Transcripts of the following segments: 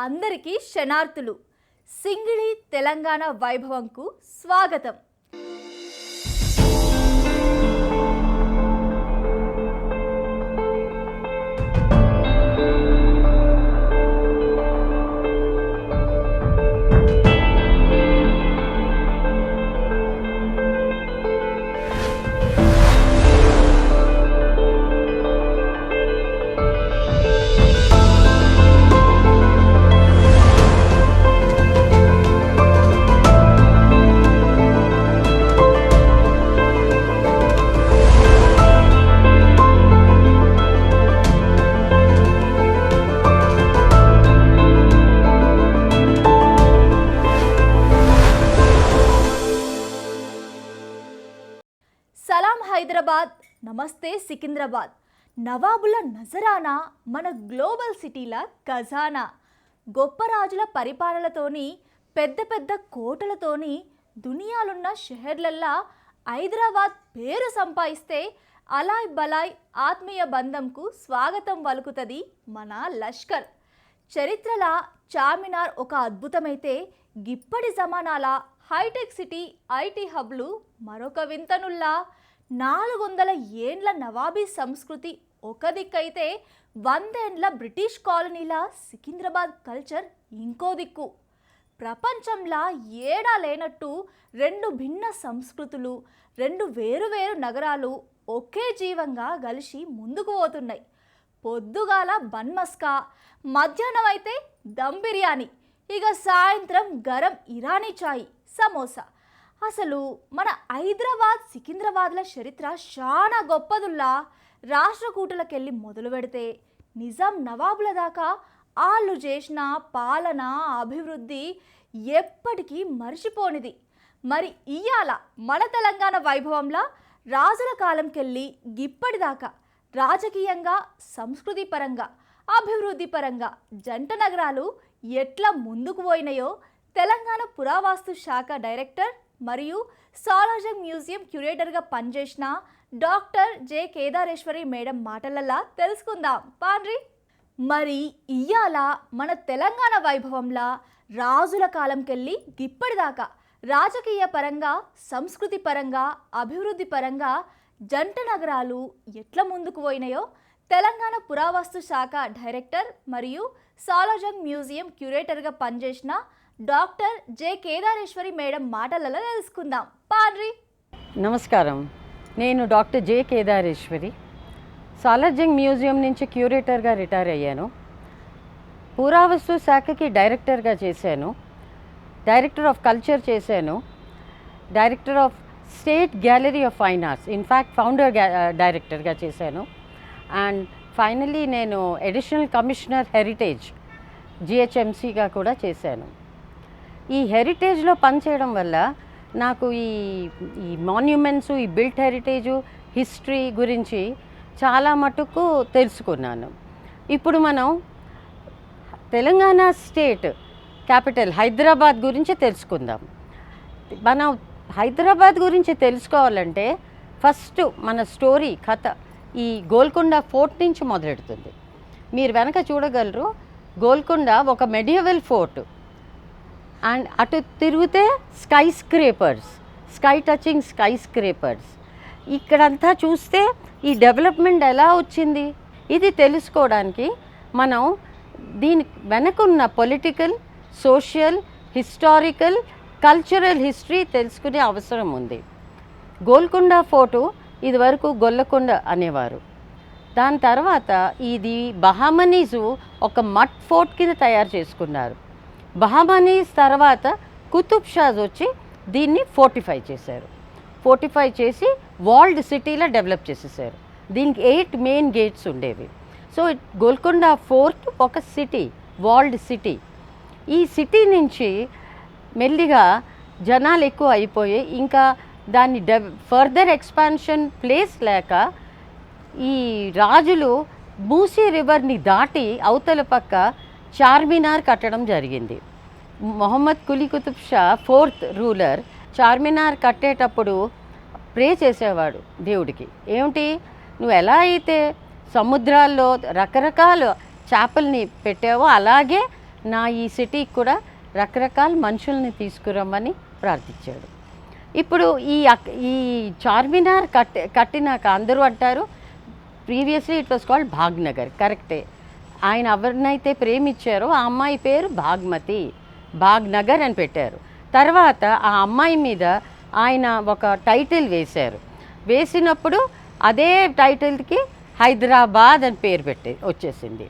అందరికీ శనార్థులు. సింగిడి తెలంగాణ వైభవంకు స్వాగతం. సలాం హైదరాబాద్, నమస్తే సికింద్రాబాద్. నవాబుల నజరానా మన గ్లోబల్ సిటీల ఖజానా. గొప్ప రాజుల పరిపాలనతోని పెద్ద పెద్ద కోటలతోని దునియాలున్న షెహర్లల్లా హైదరాబాద్ పేరు సంపాదిస్తే అలాయ్ బలాయ్ ఆత్మీయ బంధంకు స్వాగతం పలుకుతుంది మన లష్కర్. చరిత్రల చార్మినార్ ఒక అద్భుతమైతే గిప్పటి జమానాల హైటెక్ సిటీ ఐటీ హబ్లు మరొక వింతనుల్లా. 400 ఏండ్ల నవాబీ సంస్కృతి ఒక దిక్కైతే 100 ఏండ్ల బ్రిటిష్ కాలనీల సికింద్రాబాద్ కల్చర్ ఇంకో దిక్కు. ప్రపంచంలా ఏడా లేనట్టు రెండు భిన్న సంస్కృతులు, రెండు వేరువేరు నగరాలు ఒకే జీవంగా కలిసి ముందుకు పోతున్నాయి. పొద్దుగాల బన్మస్కా, మధ్యాహ్నం అయితే దమ్ బిర్యానీ, ఇక సాయంత్రం గరం ఇరానీ చాయ్, సమోసా. అసలు మన హైదరాబాద్ సికింద్రాబాద్ల చరిత్ర చాలా గొప్పదుల్లా. రాష్ట్రకూటులకెళ్ళి మొదలు పెడితే నిజాం నవాబుల దాకా వాళ్ళు చేసిన పాలన అభివృద్ధి ఎప్పటికీ మర్చిపోనిది. మరి ఇయ్యాల మన తెలంగాణ వైభవంలా రాజుల కాలంకెళ్ళి ఇప్పటిదాకా రాజకీయంగా, సంస్కృతి పరంగా, అభివృద్ధి పరంగా జంట నగరాలు ఎట్లా ముందుకు పోయినాయో తెలంగాణ పురావస్తు శాఖ డైరెక్టర్ మరియు సాలార్జంగ్ మ్యూజియం క్యూరేటర్గా పనిచేసిన డాక్టర్ జె కేదారేశ్వరి మేడం మాటలల్లా తెలుసుకుందాం పాండ్రి. మరి ఇయ్యాల మన తెలంగాణ వైభవంలా రాజుల కాలంకెళ్ళి ఇప్పటిదాకా రాజకీయ పరంగా, సంస్కృతి పరంగా, అభివృద్ధి పరంగా జంట నగరాలు ఎట్లా ముందుకు పోయినాయో తెలంగాణ పురావస్తు శాఖ డైరెక్టర్ మరియు సాలార్జంగ్ మ్యూజియం క్యూరేటర్గా పనిచేసిన డాక్టర్ జె కేదారేశ్వరి మేడం మాటలలో తెలుసుకుందాం పాండ్రి. నమస్కారం, నేను doctor J Kedareshwari. Salarjung museum నుంచి క్యూరేటర్గా రిటైర్ అయ్యాను. పురావస్తు శాఖకి డైరెక్టర్గా చేశాను, డైరెక్టర్ ఆఫ్ కల్చర్ చేశాను, director of state gallery of fine arts, in fact founder డైరెక్టర్గా చేశాను. అండ్ ఫైనలీ నేను అడిషనల్ కమిషనర్ హెరిటేజ్ జిహెచ్ఎంసీగా కూడా చేశాను. ఈ హెరిటేజ్లో పనిచేయడం వల్ల నాకు ఈ మాన్యుమెంట్స్, ఈ బిల్ట్ హెరిటేజు, హిస్టరీ గురించి చాలా మటుకు తెలుసుకున్నాను. ఇప్పుడు మనం తెలంగాణ స్టేట్ క్యాపిటల్ హైదరాబాద్ గురించి తెలుసుకుందాం. మనం హైదరాబాద్ గురించి తెలుసుకోవాలంటే ఫస్ట్ మన స్టోరీ కథ ఈ గోల్కొండ ఫోర్ట్ నుంచి మొదలెడుతుంది. మీరు వెనక చూడగలరు, గోల్కొండ ఒక మెడియవల్ ఫోర్ట్. అండ్ అటు తిరిగితే sky scrapers, sky touching sky scrapers. ఇక్కడంతా చూస్తే ఈ డెవలప్మెంట్ ఎలా వచ్చింది ఇది తెలుసుకోవడానికి మనం దీని వెనకున్న political, social, historical, cultural history తెలుసుకునే అవసరం ఉంది. గోల్కొండ ఫోర్టు ఇదివరకు గొల్లకొండ అనేవారు. దాని తర్వాత ఇది బహమనీసు ఒక మడ్ ఫోర్ట్ కింద తయారు చేసుకున్నారు. బహమనీస్ తర్వాత కుతుబ్ షాస్ వచ్చి దీన్ని ఫోర్టిఫై చేశారు. ఫోర్టిఫై చేసి వాల్డ్ సిటీలో డెవలప్ చేసేసారు. దీనికి 8 మెయిన్ గేట్స్ ఉండేవి. సో గోల్కొండ ఫోర్ట్ ఒక సిటీ, వాల్డ్ సిటీ. ఈ సిటీ నుంచి మెల్లిగా జనాలు ఎక్కువ అయిపోయి ఇంకా దాన్ని ఫర్దర్ ఎక్స్పాన్షన్ ప్లేస్ లేక ఈ రాజులు మూసీ రివర్ని దాటి అవతల పక్క చార్మినార్ కట్టడం జరిగింది. మొహమ్మద్ కులీ కుతుబ్ షా 4th రూలర్ చార్మినార్ కట్టేటప్పుడు ప్రే చేసేవాడు దేవుడికి. ఏమిటి, నువ్వు ఎలా అయితే సముద్రాల్లో రకరకాల చేపల్ని పెట్టావో అలాగే నా ఈ సిటీకి కూడా రకరకాల మనుషుల్ని తీసుకురమ్మని ప్రార్థించాడు. ఇప్పుడు ఈ చార్మినార్ కట్టినాక అందరూ అంటారు ప్రీవియస్లీ ఇట్ వాస్ కాల్డ్ భాగ్నగర్. కరెక్టే. ఆయన ఎవరినైతే ప్రేమించారో ఆ అమ్మాయి పేరు భాగ్మతి, భాగ్నగర్ అని పెట్టారు. తర్వాత ఆ అమ్మాయి మీద ఆయన ఒక టైటిల్ వేశారు. వేసినప్పుడు అదే టైటిల్కి హైదరాబాద్ అని పేరు వచ్చేసింది.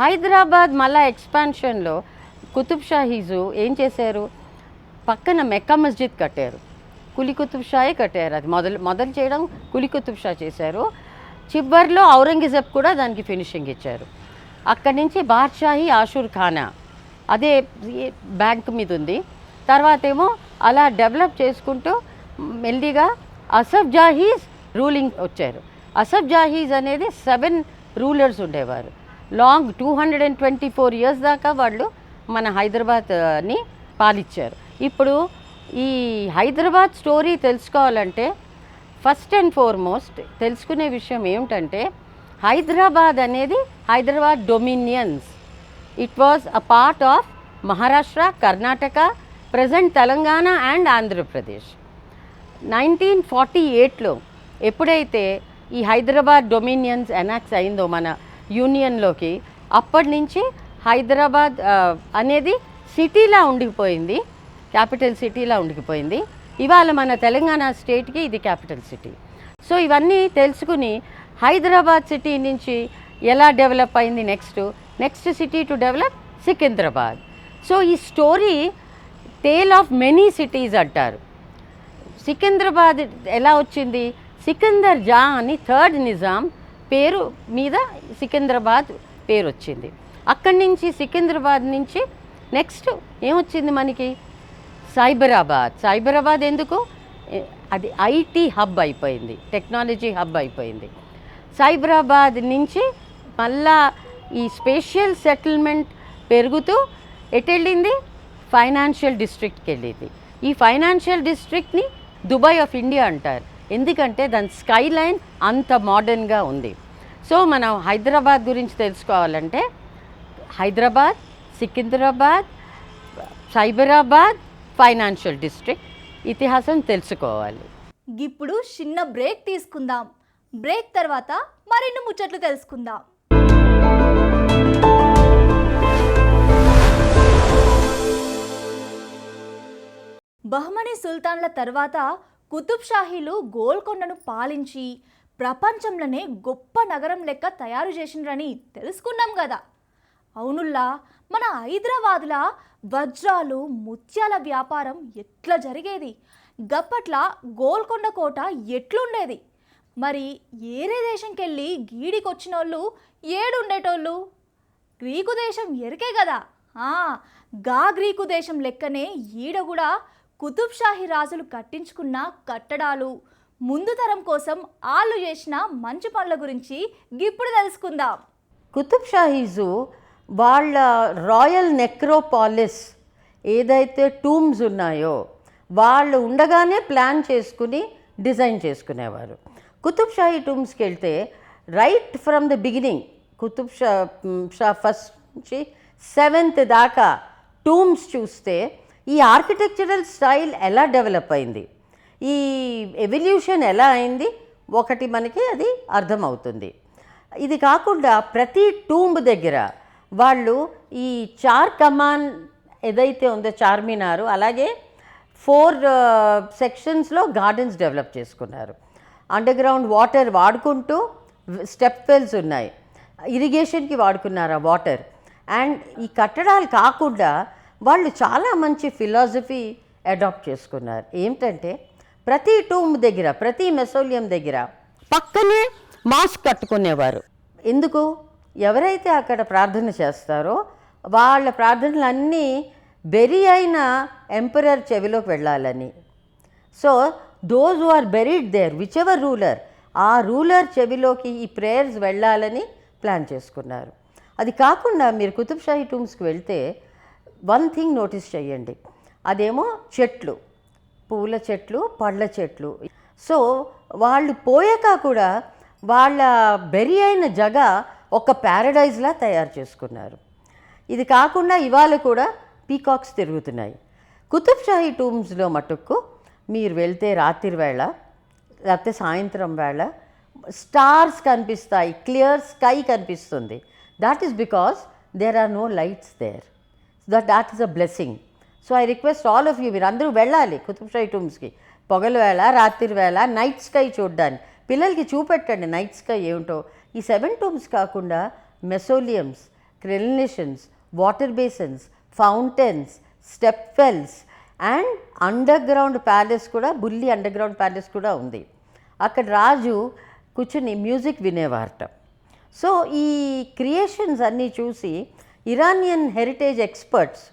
హైదరాబాద్ మళ్ళా ఎక్స్పాన్షన్లో కుతుబ్ షాహీజు ఏం చేశారు, పక్కన మెక్కా మస్జిద్ కట్టారు. కులీ కుతుబ్ షాయే కట్టారు. అది మొదలు చేయడం కులీ కుతుబ్ షా చేశారు. చివరిలో ఔరంగజేబ్ కూడా దానికి ఫినిషింగ్ ఇచ్చారు. అక్కడి నుంచి బాద్షాహీ ఆషూర్ ఖానా అదే బ్యాంక్ మీద ఉంది. తర్వాత ఏమో అలా డెవలప్ చేసుకుంటూ మెల్లిగా అసఫ్ జాహీస్ రూలింగ్ వచ్చారు. అసఫ్ జాహీస్ అనేది 7 రూలర్స్ ఉండేవారు. లాంగ్ 224 ఇయర్స్ దాకా వాళ్ళు మన హైదరాబాద్ని పాలించారు. ఇప్పుడు ఈ హైదరాబాద్ స్టోరీ తెలుసుకోవాలంటే ఫస్ట్ అండ్ ఫార్మోస్ట్ తెలుసుకునే విషయం ఏమిటంటే హైదరాబాద్ అనేది Hyderabad dominions. It was a part of Maharashtra, Karnataka, present Telangana and Andhra Pradesh. 1948లో ఎప్పుడైతే ఈ హైదరాబాద్ డొమినియన్స్ ఎనాక్స్ అయిందో మన యూనియన్లోకి, అప్పటి నుంచి హైదరాబాద్ అనేది సిటీలా ఉండిపోయింది, క్యాపిటల్ సిటీలా ఉండిపోయింది. ఇవాళ మన తెలంగాణ స్టేట్కి ఇది క్యాపిటల్ సిటీ. సో ఇవన్నీ తెలుసుకుని హైదరాబాద్ సిటీ నుంచి ఎలా డెవలప్ అయింది next city to develop Secunderabad. So ఈ story tale of many cities అంటారు. సికింద్రాబాద్ ఎలా వచ్చింది, సికిందర్ జా అని 3rd నిజాం పేరు మీద సికింద్రాబాద్ పేరు వచ్చింది. అక్కడి నుంచి సికింద్రాబాద్ నుంచి నెక్స్ట్ ఏమొచ్చింది మనకి సైబరాబాద్. ఎందుకు, అది ఐటీ హబ్ అయిపోయింది, టెక్నాలజీ హబ్ అయిపోయింది. సైబరాబాద్ నుంచి మళ్ళా ఈ స్పేషియల్ సెటిల్మెంట్ పెరుగుతూ ఎటెళ్ళింది, ఫైనాన్షియల్ డిస్ట్రిక్ట్కి వెళ్ళింది. ఈ ఫైనాన్షియల్ డిస్ట్రిక్ట్ని దుబాయ్ ఆఫ్ ఇండియా అంటారు, ఎందుకంటే దాని స్కై లైన్ అంత మోడర్న్గా ఉంది. సో మనం హైదరాబాద్ గురించి తెలుసుకోవాలంటే హైదరాబాద్, సికింద్రాబాద్, సైబరాబాద్, ఫైనాన్షియల్ డిస్ట్రిక్ట్ ఇతిహాసం తెలుసుకోవాలి. ఇప్పుడు చిన్న బ్రేక్ తీసుకుందాం. బ్రేక్ తర్వాత మరిన్ని ముచ్చట్లు తెలుసుకుందాం. బహ్మనీ సుల్తాన్ల తర్వాత కుతుబ్ షాహీలు గోల్కొండను పాలించి ప్రపంచంలోనే గొప్ప నగరం లెక్క తయారు చేసిండ్రని తెలుసుకున్నాం కదా. అవునుల్లా, మన హైదరాబాద్లో వజ్రాలు ముత్యాల వ్యాపారం ఎట్లా జరిగేది, గప్పట్ల గోల్కొండ కోట ఎట్లుండేది, మరి ఏరే దేశంకెళ్ళి గీడికొచ్చిన వాళ్ళు ఏడుండేటోళ్ళు, గ్రీకు దేశం ఎరికే కదా. గా గ్రీకు దేశం లెక్కనే ఈడ కూడా కుతుబ్ షాహీ రాజులు కట్టించుకున్న కట్టడాలు, ముందు తరం కోసం ఆళ్ళు చేసిన మంచి పనుల గురించి ఇప్పుడు తెలుసుకుందాం. కుతుబ్ షాహీజు వాళ్ళ రాయల్ నెక్రోపాలిస్ ఏదైతే టూమ్స్ ఉన్నాయో వాళ్ళు ఉండగానే ప్లాన్ చేసుకుని డిజైన్ చేసుకునేవారు. కుతుబ్ షాహీ టూమ్స్కి వెళ్తే right from the beginning Qutb Shah first నుంచి 7th దాకా టూమ్స్ చూస్తే ఈ ఆర్కిటెక్చరల్ స్టైల్ ఎలా డెవలప్ అయింది, ఈ ఎవల్యూషన్ ఎలా అయింది ఒకటి మనకి అది అర్థమవుతుంది. ఇది కాకుండా ప్రతి టూంబ్ దగ్గర వాళ్ళు ఈ 4 కమాన్ ఏదైతే ఉందో చార్మినారు, అలాగే 4 సెక్షన్స్లో గార్డెన్స్ డెవలప్ చేసుకున్నారు. అండర్ గ్రౌండ్ వాటర్ వాడుకుంటూ స్టెప్ వెల్స్ ఉన్నాయి, ఇరిగేషన్కి వాడుకున్నారు ఆ వాటర్. అండ్ ఈ కట్టడాలు కాకుండా వాళ్ళు చాలా మంచి ఫిలాసఫీ అడాప్ట్ చేసుకున్నారు. ఏమిటంటే ప్రతి టూంబ్ దగ్గర, ప్రతి మెసోలియం దగ్గర పక్కనే మాస్క్ కట్టుకునేవారు. ఎందుకు, ఎవరైతే అక్కడ ప్రార్థన చేస్తారో వాళ్ళ ప్రార్థనలన్నీ బెరీ అయిన ఎంపరర్ చెవిలోకి వెళ్ళాలని. So those who are buried there whichever ruler, ఆ రూలర్ చెవిలోకి ఈ ప్రేయర్స్ వెళ్ళాలని ప్లాన్ చేసుకున్నారు. అది కాకుండా మీరు కుతుబ్ షాహీ టూమ్స్కి వెళ్తే వన్ థింగ్ నోటీస్ చేయండి, అదేమో చెట్లు, పూల చెట్లు, పళ్ళ చెట్లు. సో వాళ్ళు పోయాక కూడా వాళ్ళ బెరీ అయిన జగ ఒక ప్యారడైజ్లా తయారు చేసుకున్నారు. ఇది కాకుండా ఇవాళ కూడా పీకాక్స్ తిరుగుతున్నాయి. కుతుబ్ షాహీ టూమ్స్లో మటుకు మీరు వెళ్తే రాత్రి వేళ లేకపోతే సాయంత్రం వేళ స్టార్స్ కనిపిస్తాయి, క్లియర్ స్కై కనిపిస్తుంది. That is because there are no lights there. That is a blessing. So I request all of you, మీరు అందరూ వెళ్ళాలి కుతుబ్ షాహీ టూమ్స్కి. పొగల వేళ, రాత్రి వేళ నైట్ స్కై చూడడానికి పిల్లలకి చూపెట్టండి నైట్ స్కై ఏమిటో. ఈ 7 టూమ్స్ కాకుండా mausoleums, crenellations, water basins, fountains, step wells and underground palace కూడా, బుల్లి అండర్ గ్రౌండ్ ప్యాలెస్ కూడా ఉంది. అక్కడ రాజు కూర్చుని మ్యూజిక్ వినేవారట. సో ఈ క్రియేషన్స్ అన్నీ చూసి ఇరానియన్ హెరిటేజ్ ఎక్స్పర్ట్స్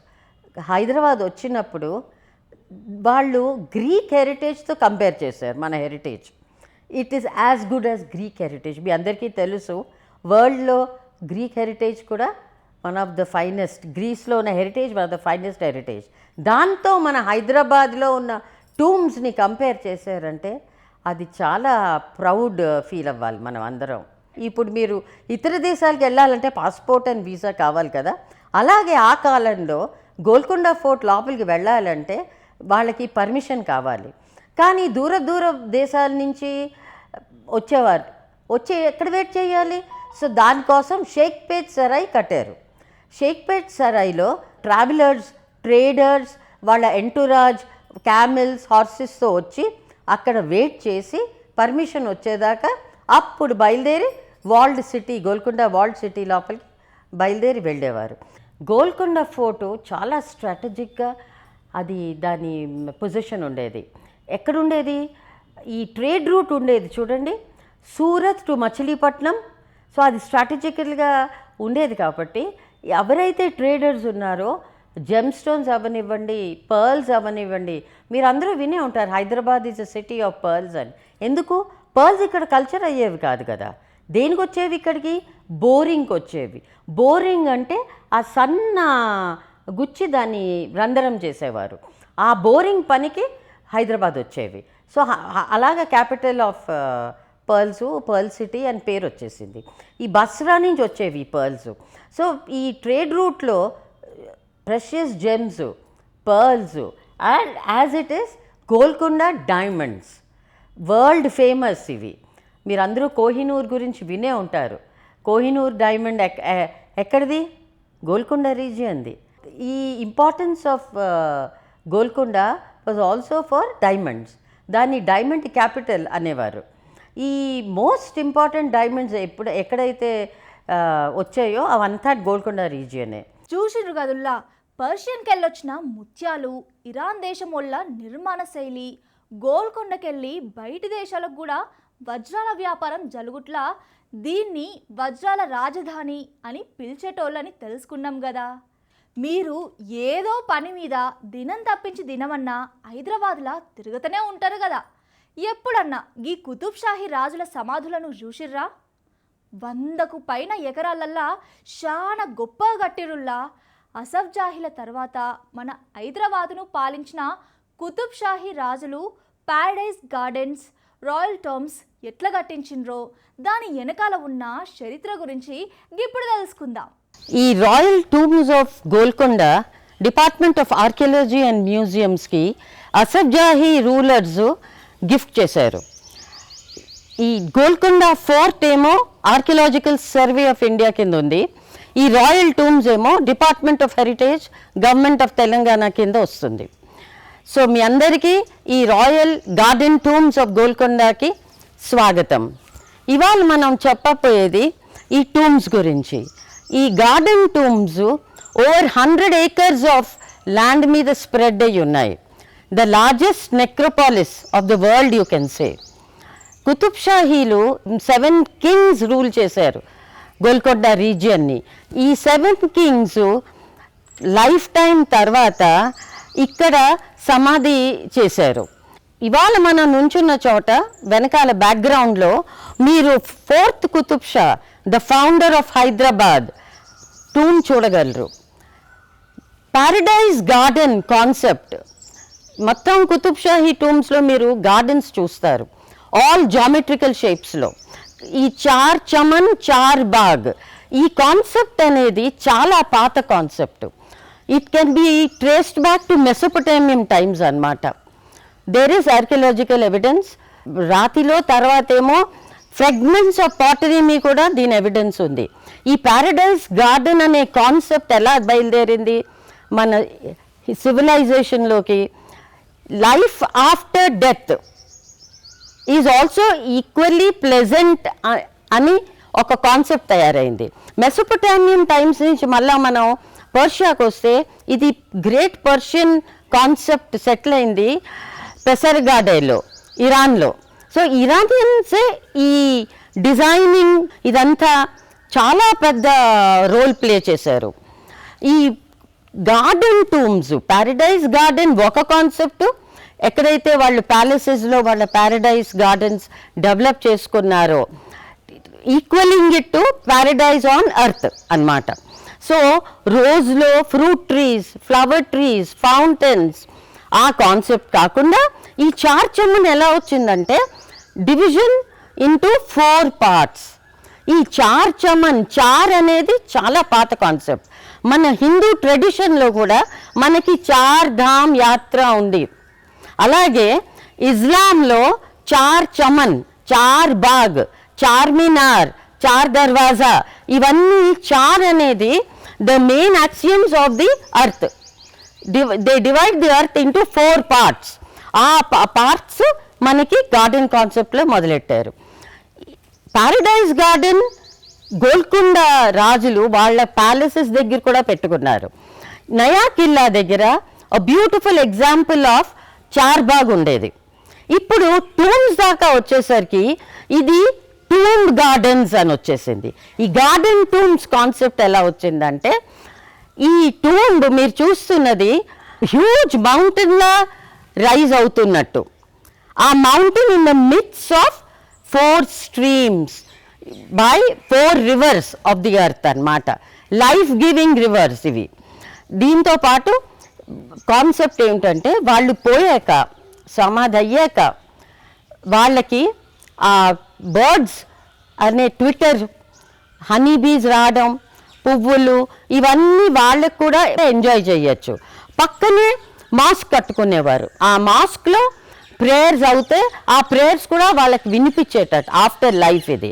హైదరాబాద్ వచ్చినప్పుడు వాళ్ళు గ్రీక్ హెరిటేజ్తో కంపేర్ చేశారు మన heritage. It is as good as Greek heritage. మీ అందరికీ తెలుసు వరల్డ్లో గ్రీక్ హెరిటేజ్ కూడా వన్ ఆఫ్ ద ఫైనెస్ట్. గ్రీస్లో ఉన్న heritage one of the finest heritage. దాంతో మన హైదరాబాద్లో ఉన్న టూమ్స్ని కంపేర్ చేశారంటే అది చాలా ప్రౌడ్ ఫీల్ అవ్వాలి మనం అందరం. ఇప్పుడు మీరు ఇతర దేశాలకు వెళ్ళాలంటే పాస్పోర్ట్ అండ్ వీసా కావాలి కదా, అలాగే ఆ కాలంలో గోల్కొండ ఫోర్ట్ లోపలికి వెళ్ళాలంటే వాళ్ళకి పర్మిషన్ కావాలి. కానీ దూర దూర దేశాల నుంచి వచ్చేవారు, ఎక్కడ వెయిట్ చేయాలి? సో దానికోసం షేక్పేట్ సరాయ్ కట్టారు. షేక్పేట్ సరాయ్లో ట్రావెలర్స్, ట్రేడర్స్, వాళ్ళ ఎంటూరాజ్, క్యామెల్స్, హార్సెస్తో వచ్చి అక్కడ వెయిట్ చేసి పర్మిషన్ వచ్చేదాకా అప్పుడు బయలుదేరి walled city, Golconda walled city లోపలికి బయలుదేరి వెళ్ళేవారు. గోల్కొండ ఫోర్టు చాలా స్ట్రాటజిక్గా అది దాని పొజిషన్ ఉండేది. ఎక్కడుండేది? ఈ ట్రేడ్ రూట్ ఉండేది చూడండి, సూరత్ టు మచిలీపట్నం. సో అది స్ట్రాటజికల్గా ఉండేది కాబట్టి ఎవరైతే ట్రేడర్స్ ఉన్నారో జెమ్ స్టోన్స్ అవనివ్వండి, పర్ల్స్ అవనివ్వండి, మీరు అందరూ వినే ఉంటారు Hyderabad is a city of pearls అని. ఎందుకు? పర్ల్స్ ఇక్కడ కల్చర్ అయ్యేవి కాదు కదా. దేనికి వచ్చేవి ఇక్కడికి? బోరింగ్కి వచ్చేవి. బోరింగ్ అంటే ఆ సన్న గుచ్చి దాన్ని రంధ్రం చేసేవారు. ఆ బోరింగ్ పనికి హైదరాబాద్ వచ్చేవి. సో అలాగా capital of pearls, pearl city అని పేరు వచ్చేసింది. ఈ బస్రా నుంచి వచ్చేవి ఈ పర్ల్స్. సో ఈ ట్రేడ్ రూట్లో precious gems, pearls and as it is Golconda diamonds world famous. ఇవి మీరందరూ కోహినూర్ గురించి వినే ఉంటారు. కోహినూర్ డైమండ్ ఎక్కడిది? గోల్కొండ రీజియన్ది. ఈ importance of Golconda was also for diamonds. దాన్ని డైమండ్ క్యాపిటల్ అనేవారు. ఈ మోస్ట్ ఇంపార్టెంట్ డైమండ్స్ ఎక్కడైతే వచ్చాయో అవంతా గోల్కొండ రీజియనే. చూసిండ్రు కదుల్లా, పర్షియన్కి వెళ్ళొచ్చిన ముత్యాలు, ఇరాన్ దేశం వల్ల నిర్మాణ శైలి, గోల్కొండకెళ్ళి బయటి దేశాలకు కూడా వజ్రాల వ్యాపారం జరుగుట్లా దీన్ని వజ్రాల రాజధాని అని పిలిచేటోళ్ళని తెలుసుకున్నాం కదా. మీరు ఏదో పని మీద దినం తప్పించి దినమన్నా హైదరాబాద్లా తిరుగుతూనే ఉంటారు కదా. ఎప్పుడన్నా ఈ కుతుబ్ షాహీ రాజుల సమాధులను చూసిర్రా? 100కు పైన ఎకరాలల్లా చాలా గొప్పగా కట్టిరుల్లా. అసఫ్ జాహీల తర్వాత మన హైదరాబాదును పాలించిన కుతుబ్ షాహీ రాజులు ప్యారడైజ్ గార్డెన్స్, రాయల్ టర్మ్స్ ఎట్లా కట్టించిండ్రో దాని వెనకాల ఉన్న చరిత్ర గురించి ఇప్పుడు తెలుసుకుందాం. ఈ royal tombs of Golconda department of archaeology and మ్యూజియంస్కి అసఫ్ జాహీ రూలర్స్ గిఫ్ట్ చేశారు. ఈ గోల్కొండ ఫోర్ట్ ఏమో ఆర్కియలాజికల్ సర్వే ఆఫ్ ఇండియా కింద ఉంది. ఈ రాయల్ టూమ్స్ ఏమో department of heritage, government of Telangana కింద వస్తుంది. సో మీ అందరికీ ఈ రాయల్ గార్డెన్ టూమ్స్ ఆఫ్ గోల్కొండకి స్వాగతం. ఇవాళ మనం చెప్పబోయేది ఈ టూమ్స్ గురించి. ఈ garden tombs over 100 acres of land మీద స్ప్రెడ్ అయ్యి ఉన్నాయి. The largest నెక్రోపాలిస్ of the world you can say. Qutub షాహీలు 7 kings రూల్ చేశారు గోల్కొండ రీజియన్ని. ఈ 7 kings లైఫ్ టైం తర్వాత ఇక్కడ సమాధి చేశారు. ఇవాళ మనం నుంచున్న చోట వెనకాల బ్యాక్గ్రౌండ్లో మీరు 4th Qutb Shah, the founder of Hyderabad tomb చూడగలరు. ప్యారడైజ్ గార్డెన్ కాన్సెప్ట్ మొత్తం కుతుబ్ షాహీ టూమ్స్లో మీరు గార్డెన్స్ చూస్తారు, ఆల్ జామెట్రికల్ షేప్స్లో. ఈ 4 చమన్ 4 బాగ్ ఈ కాన్సెప్ట్ అనేది చాలా పాత concept. It can be traced back to Mesopotamian times అన్నమాట. There is archaeological evidence. రాతిలో తర్వాత ఏమో ఫ్రాగ్మెంట్స్ ఆఫ్ పాటరీ కూడా దీని ఎవిడెన్స్ ఉంది. ఈ ప్యారడైజ్ గార్డెన్ అనే కాన్సెప్ట్ ఎలా బయలుదేరింది మన సివిలైజేషన్లోకి? Life after death is also equally pleasant అని ఒక కాన్సెప్ట్ తయారైంది. మెసోపొటామియన్ టైమ్స్ నుంచి మళ్ళీ మనం పర్షియాకి వస్తే ఇది గ్రేట్ పర్షియన్ కాన్సెప్ట్ సెటిల్ అయింది పెసర్గాడేలో, ఇరాన్లో. సో ఇరానియన్సే ఈ డిజైనింగ్ ఇదంతా చాలా పెద్ద రోల్ ప్లే చేశారు. ఈ గార్డెన్ టూమ్స్, ప్యారడైజ్ గార్డెన్ ఒక కాన్సెప్ట్. ఎక్కడైతే వాళ్ళు ప్యాలెసెస్లో వాళ్ళ ప్యారడైజ్ గార్డెన్స్ డెవలప్ చేసుకున్నారో, equalling it to paradise on earth అన్నమాట. సో రోజ్లో fruit trees, flower trees, fountains ఆ కాన్సెప్ట్ కాకుండా ఈ చార్ చమన్ ఎలా వచ్చిందంటే డివిజన్ ఇంటూ 4 పార్ట్స్. ఈ చార్ చమన్, చార్ అనేది చాలా పాత కాన్సెప్ట్. మన హిందూ ట్రెడిషన్లో కూడా మనకి చార్ ధామ్ యాత్ర ఉంది. అలాగే ఇస్లాంలో చార్ చమన్, చార్ బాగ్, చార్మినార్, చార్ దర్వాజా, ఇవన్నీ చార్ అనేది the main axioms of the earth. They divide the earth into 4 parts. ఆ పార్ట్స్ మనకి గార్డెన్ కాన్సెప్ట్లో మొదలెట్టారు. ప్యారడైజ్ గార్డెన్ గోల్కొండ రాజులు వాళ్ళ ప్యాలెసెస్ దగ్గర కూడా పెట్టుకున్నారు. నయా కిల్లా దగ్గర బ్యూటిఫుల్ ఎగ్జాంపుల్ ఆఫ్ చార్బాగ్ ఉండేది. ఇప్పుడు టూమ్స్ దాకా వచ్చేసరికి ఇది టూమ్ గార్డెన్స్ అని వచ్చేసింది. ఈ గార్డెన్ టూమ్స్ కాన్సెప్ట్ ఎలా వచ్చిందంటే, ఈ టూంబ్ మీరు చూస్తున్నది హ్యూజ్ మౌంటైన్లా రైజ్ అవుతున్నట్టు. ఆ mountain in the mids of 4 streams by 4 reverse of the earth అన్నమాట. లైఫ్ గివింగ్ రివర్స్ ఇవి. దీంతో పాటు కాన్సెప్ట్ ఏమిటంటే, వాళ్ళు పోయాక, సమాధి అయ్యాక వాళ్ళకి ఆ బర్డ్స్ అనే ట్విట్టర్, హనీ బీస్ రావడం, పువ్వులు, ఇవన్నీ వాళ్ళకు కూడా ఎంజాయ్ చేయొచ్చు. పక్కనే మాస్క్ కట్టుకునేవారు. ఆ మాస్క్లో ప్రేయర్స్ అవుతే ఆ ప్రేయర్స్ కూడా వాళ్ళకి వినిపించేటట్టు ఆఫ్టర్ లైఫ్. ఇది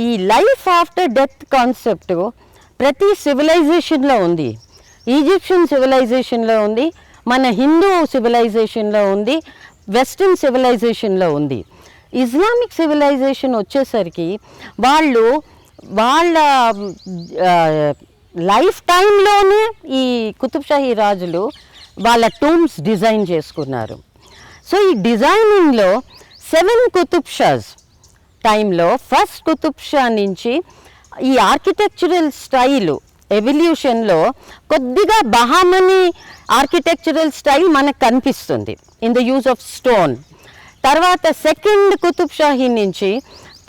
ఈ లైఫ్ ఆఫ్టర్ డెత్ కాన్సెప్ట్ ప్రతి సివిలైజేషన్లో ఉంది. ఈజిప్షియన్ సివిలైజేషన్లో ఉంది, మన హిందూ సివిలైజేషన్లో ఉంది, వెస్ట్రన్ సివిలైజేషన్లో ఉంది. ఇస్లామిక్ సివిలైజేషన్ వచ్చేసరికి వాళ్ళు వాళ్ళ లైఫ్ టైంలోనే ఈ కుతుబ్షాహీ రాజులు వాళ్ళ టూమ్స్ డిజైన్ చేసుకున్నారు. సో ఈ డిజైనింగ్లో 7 కుతుబ్ షాస్ టైంలో ఫస్ట్ కుతుబ్ షా నుంచి ఈ ఆర్కిటెక్చరల్ స్టైలు ఎవల్యూషన్లో కొద్దిగా బహామనీ ఆర్కిటెక్చరల్ స్టైల్ మనకు కనిపిస్తుంది in the use of stone. తర్వాత సెకండ్ కుతుబ్ షాహీ నుంచి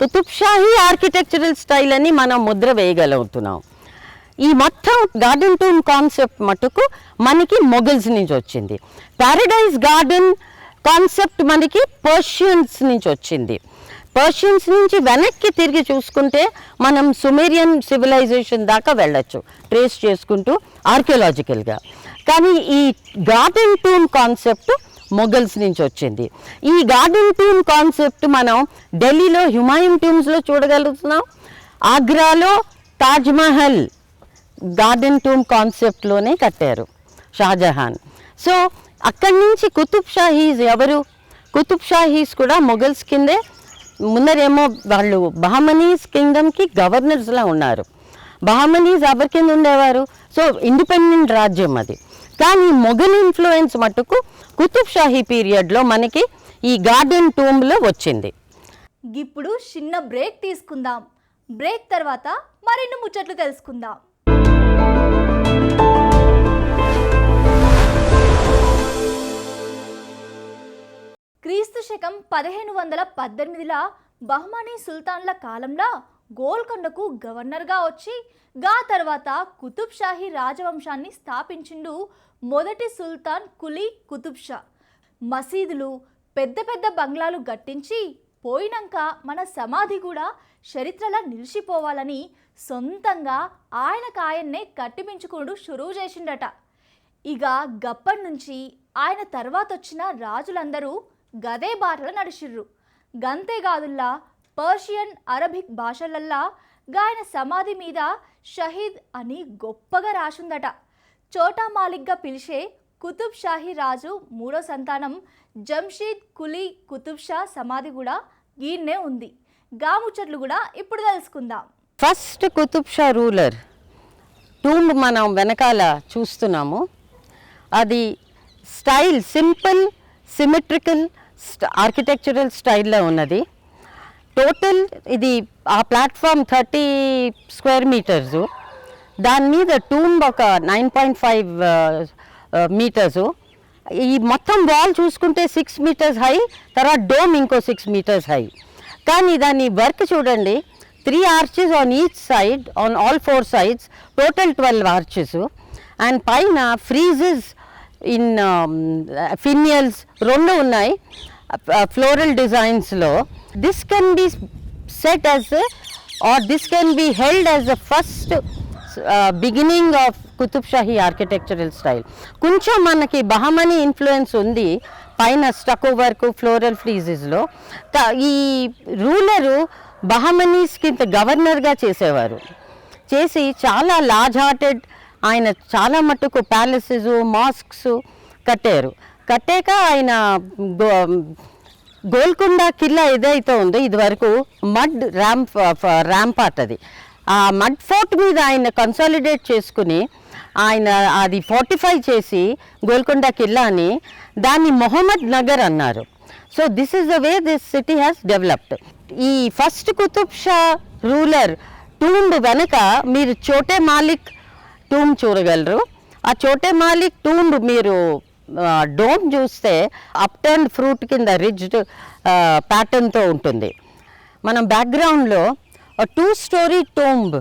కుతుబ్ షాహీ ఆర్కిటెక్చరల్ స్టైల్ అని మనం ముద్ర వేయగలుగుతున్నాం. ఈ మొత్తం గార్డెన్ టూమ్ కాన్సెప్ట్ మటుకు మనకి మొఘల్స్ నుంచి వచ్చింది. ప్యారడైజ్ గార్డెన్ కాన్సెప్ట్ మనకి పర్షియన్స్ నుంచి వచ్చింది. పర్షియన్స్ నుంచి వెనక్కి తిరిగి చూసుకుంటే మనం సుమేరియన్ సివిలైజేషన్ దాకా వెళ్ళొచ్చు ట్రేస్ చేసుకుంటూ ఆర్కియలాజికల్గా. కానీ ఈ గార్డెన్ టూమ్ కాన్సెప్ట్ మొఘల్స్ నుంచి వచ్చింది. ఈ గార్డెన్ టూమ్ కాన్సెప్ట్ మనం ఢిల్లీలో హుమాయూన్ టూమ్స్లో చూడగలుగుతున్నాం. ఆగ్రాలో తాజ్మహల్ గార్డెన్ టూమ్ కాన్సెప్ట్లోనే కట్టారు షాజహాన్. సో అక్కడి నుంచి కుతుబ్ షాహీస్ ఎవరు? కుతుబ్ షాహీస్ కూడా మొఘల్స్ కిందే. ముందరేమో వాళ్ళు బహమనీస్ కింగ్డమ్కి గవర్నర్స్లా ఉన్నారు. బహమనీస్ ఎవరి కింద ఉండేవారు? సో ఇండిపెండెంట్ రాజ్యం అది. కానీ మొఘల్ ఇన్ఫ్లుయెన్స్ మటుకు కుతుబ్ షాహీ పీరియడ్లో మనకి ఈ గార్డెన్ టూమ్లో వచ్చింది. ఇప్పుడు చిన్న బ్రేక్ తీసుకుందాం. బ్రేక్ తర్వాత మరిన్ని ముచ్చట్లు తెలుసుకుందాం. క్రీస్తు శకం 1518ల బహమనీ సుల్తాన్ల కాలంలో గోల్కొండకు గవర్నర్గా వచ్చి గా తర్వాత కుతుబ్ షాహీ రాజవంశాన్ని స్థాపించిండు మొదటి సుల్తాన్ కులీ కుతుబ్ షా. మసీదులు, పెద్ద పెద్ద బంగ్లాలు కట్టించి పోయినాక మన సమాధి కూడా చరిత్రలో నిలిచిపోవాలని సొంతంగా ఆయననే కట్టిపించుకుడు షురువు చేసిండట. ఇక గప్పటి నుంచి ఆయన తర్వాత వచ్చిన రాజులందరూ గదే బాటలో నడిచిర్రు. గంతేగాదుల్లా పర్షియన్, అరబిక్ భాషలల్లా గాయన సమాధి మీద షహీద్ అని గొప్పగా రాసుందట. చోటా మాలిక్గా పిలిచే కుతుబ్ షాహీ రాజు మూడో సంతానం జంషీద్ కులీ కుతుబ్ షా సమాధి కూడా గీన్నే ఉంది. గాముచ్చట్లు కూడా ఇప్పుడు తెలుసుకుందాం. First Qutub Shah ruler tomb మనం వెనకాల చూస్తున్నాము. అది స్టైల్ సింపుల్ సిమెట్రికల్ ఆర్కిటెక్చరల్ స్టైల్లో ఉన్నది. టోటల్ ఇది ఆ ప్లాట్ఫామ్ 30 స్క్వేర్ మీటర్సు, దాని మీద టూంబ్ ఒక 9.5 మీటర్సు. ఈ మొత్తం వాల్ చూసుకుంటే 6 మీటర్స్ హై, తర్వాత డోమ్ ఇంకో 6 మీటర్స్ హై. కానీ దాని వర్క్ చూడండి, 3 arches on each side, on all 4 sides, total 12 arches. And పైన ఫ్రీజెస్ ఇన్ ఫినియల్స్ 2 ఉన్నాయి ఫ్లోరల్ డిజైన్స్లో. This can be set as or this can be held as the first beginning of Qutub Shahi architectural style. కొంచెం మనకి Bahmani influence ఉంది పైన స్టకో work floral ఫ్రీజెస్లో. ఈ ruler బహమనీస్కి గవర్నర్గా చేసేవారు. చేసి చాలా లార్జ్ హార్టెడ్, ఆయన చాలా మట్టుకు ప్యాలెసెస్ మాస్క్స్ కట్టారు. కట్టాక ఆయన గోల్కొండ కిల్లా ఏదైతే ఉందో ఇదివరకు మడ్ ర్యాంపార్ట్, అది ఆ మడ్ ఫోర్ట్ మీద ఆయన కన్సాలిడేట్ చేసుకుని ఆయన అది ఫోర్టిఫై చేసి గోల్కొండ కిల్లాని దాన్ని మొహమ్మద్ నగర్ అన్నారు. So this is the way this city has developed. ఈ first Qutub Shah ruler tomb వెనక మీరు చోటే మాలిక్ టూంబ్ చూడగలరు. ఆ చోటే మాలిక్ టూంబ్ మీరు డోమ్ చూస్తే అప్టర్న్ ఫ్రూట్ కింద రిజ్డ్ ప్యాటర్న్తో ఉంటుంది. మనం బ్యాక్గ్రౌండ్లో 2 story tomb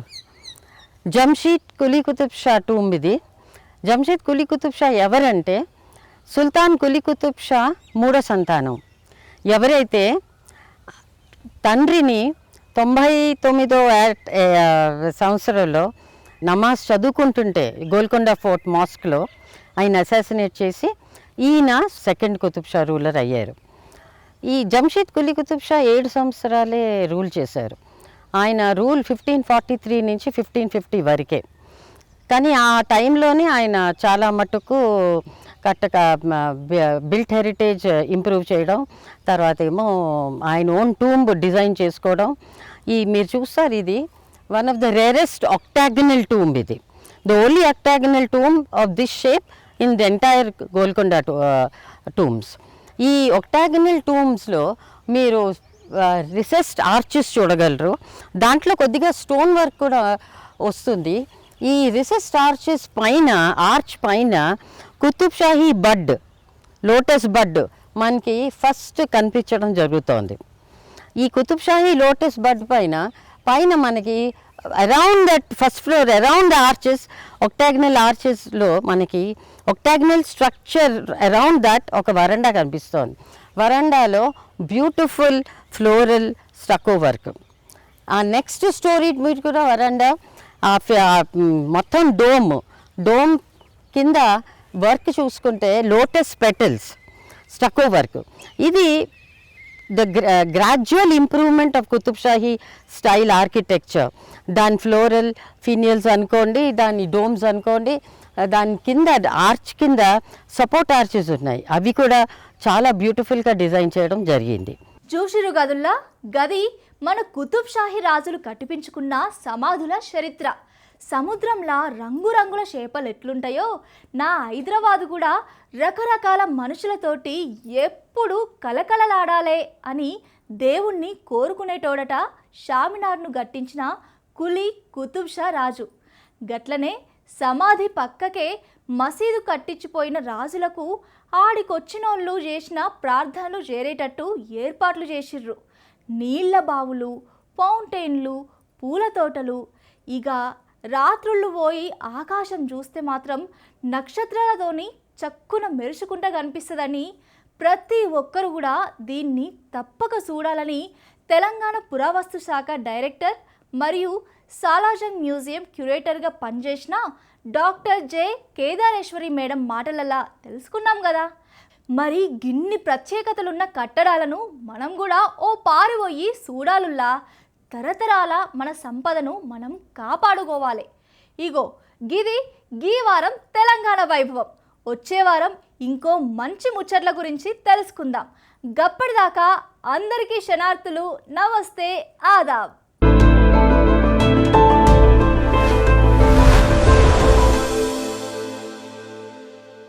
Jamsheed Quli Qutb Shah tomb ఇది. జంషీద్ కులీ కుతుబ్ షా ఎవరంటే సుల్తాన్ కులీ కుతుబ్ షా మూడో సంతానం. ఎవరైతే తండ్రిని 99వ సంవత్సరంలో నమాజ్ చదువుకుంటుంటే గోల్కొండ ఫోర్ట్ మాస్క్లో ఆయన అసాసినేట్ చేసి ఈయన సెకండ్ కుతుబ్ షా రూలర్ అయ్యారు. ఈ జంషీద్ కులీ కుతుబ్ షా 7 సంవత్సరాలే రూల్ చేశారు. ఆయన రూల్ 1543 నుంచి 1550 వరకే. కానీ ఆ టైంలోనే ఆయన చాలా మటుకు బిల్ట్ హెరిటేజ్ ఇంప్రూవ్ చేయడం, తర్వాత ఏమో ఆయన ఓన్ టూంబ్ డిజైన్ చేసుకోవడం. మీరు చూస్తారు, ఇది one of the rarest octagonal tomb. ఇది the only octagonal tomb of this shape in the entire Golconda tombs. ఈ ఆక్టాగనల్ టూంబ్స్లో మీరు రిసెస్డ్ ఆర్చెస్ చూడగలరు. దాంట్లో కొద్దిగా స్టోన్ వర్క్ కూడా వస్తుంది. ఈ రిసెస్డ్ ఆర్చెస్ పైన, ఆర్చ్ పైన కుతుబ్ షాహీ బడ్, లోటస్ బడ్ మనకి ఫస్ట్ కనిపించడం జరుగుతోంది. ఈ కుతుబ్ షాహీ లోటస్ బడ్ పైన మనకి around that first floor, around the arches, octagonal ఆర్చెస్లో మనకి ఒక్టాగ్నల్ స్ట్రక్చర్ అరౌండ్ దట్ ఒక వరండా కనిపిస్తోంది. వరండాలో బ్యూటిఫుల్ ఫ్లోరల్ స్టకో వర్క్. ఆ నెక్స్ట్ స్టోరీ మీరు కూడా వరండా మొత్తం డోమ్ కింద వర్క్ చూసుకుంటే లోటస్ పెటల్స్ స్టకో వర్క్. ఇది the gradual improvement of Qutub Shahi style architecture. దాని ఫ్లోరల్ ఫినియల్స్ అనుకోండి, దాని డోమ్స్ అనుకోండి, దాని కింద ఆర్చ్ కింద సపోర్ట్ ఆర్చెస్ ఉన్నాయి. అవి కూడా చాలా బ్యూటిఫుల్గా డిజైన్ చేయడం జరిగింది. చూసిరు గదుల్లా, గది మన కుతుబ్ షాహీ రాజులు కట్టిపించుకున్న సమాధుల చరిత్ర. సముద్రంలా రంగురంగుల చేపలు ఎట్లుంటాయో నా హైదరాబాదు కూడా రకరకాల మనుషులతోటి ఎప్పుడు కలకలలాడాలే అని దేవుణ్ణి కోరుకునేటోడట షామినార్ను గట్టించిన కులీ కుతుబ్ షా రాజు. గట్లనే సమాధి పక్కకే మసీదు కట్టించిపోయిన రాజులకు ఆడికొచ్చినోళ్ళు చేసిన ప్రార్థనలు చేరేటట్టు ఏర్పాట్లు చేసిర్రు. నీళ్ల బావులు, ఫౌంటైన్లు, పూల తోటలు. ఇక రాత్రుళ్ళు పోయి ఆకాశం చూస్తే మాత్రం నక్షత్రాలతోని చక్కున మెరుచుకుంటా కనిపిస్తుందని ప్రతి ఒక్కరు కూడా దీన్ని తప్పక చూడాలని తెలంగాణ పురావస్తు శాఖ డైరెక్టర్ మరియు సాలార్జంగ్ మ్యూజియం క్యూరేటర్గా పనిచేసిన డాక్టర్ జె కేదారేశ్వరి మేడం మాటలలా తెలుసుకున్నాం కదా. మరి గిన్ని ప్రత్యేకతలున్న కట్టడాలను మనం కూడా ఓ పారిపోయి చూడాలుల్లా తరతరాల మన సంపదను మనం కాపాడుకోవాలి. ఇగో గీ వారం తెలంగాణ వైభవం. వచ్చే వారం ఇంకో మంచి ముచ్చట్ల గురించి తెలుసుకుందాం. గప్పటిదాకా అందరికీ శనార్థులు. నమస్తే, ఆదాబ్.